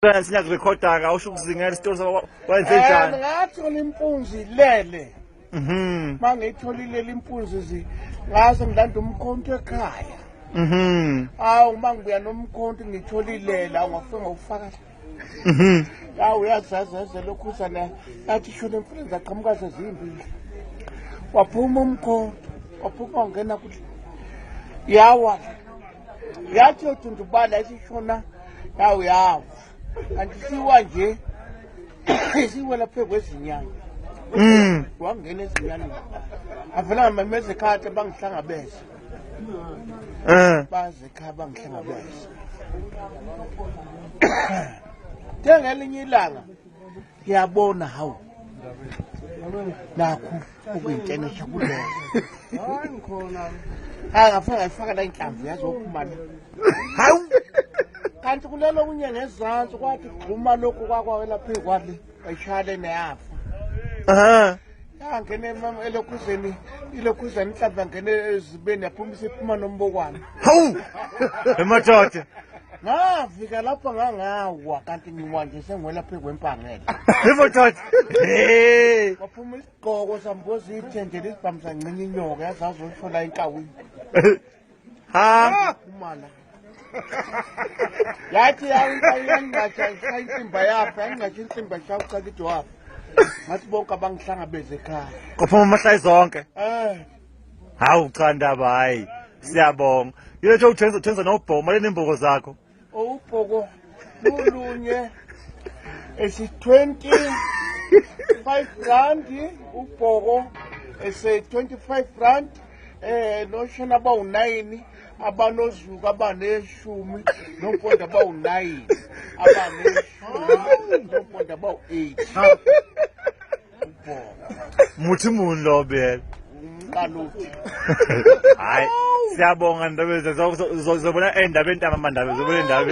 Sinyakurekhoda awusho ukuzingela isitori wenze njani? Ngathola impunzi lele. Mangitholile impunzi ngase ngilanda umkhonto ekhaya. Awu mangibuya nomkhonto ngitholile la ngafika ngofaka. Awu uyazaza lokhu sana athi shona impunzi aqhamuka sezimbili. Waphuma umkhonto, waphuma ngena kuthi yawa. Yathi uthundubala isishona yawu yawa. Andisiwa nje isiwela phe kwezinyanga wangena ezinyanga avela mameze khathe bangihlangabeza baze khaya bangihlangabeza ngelinye ilanga ngiyabona hawu nakho ukuyintene shakuleyo hayi ngikhona ngafaka la inhlamvu yazophuma hawu kanti kulelo kunye ngezansi kwathi gxuma lokhu kwakwela phe kwali ayishale neyafa yangene mama elokhuzeni inhlamba ngene ezibeni yaphuma isiphuma nombokwane hawu emadoda ngafika lapha ngangawa kanti ngiwa nje sengwela phe kwempangela emadoda waphuma isigqoko samboza ithenjela isibhamisa ncinci inyoka yazazoshola enkawini umala yathi yangatsha insimba yapha yangatsha insimba shawucela idwapha ngathi bonke abangihlangabeze ekhaya kophuma amahlayi zonke hawu cha ndaba hayi siyabonga yethu uthenza nobhoma lenembogo zakho ubhoko lulunye esi-25 rand ubhoko ese-25 rand noshona abawu-9 abanozuka abaneshumi nompondo abawu-9 abaneshumi nompondo abawu-8 muthi muni lo bela kaluthi hayi siyabonga ndaba zobona endabeni ntanga mandaba zobona endaba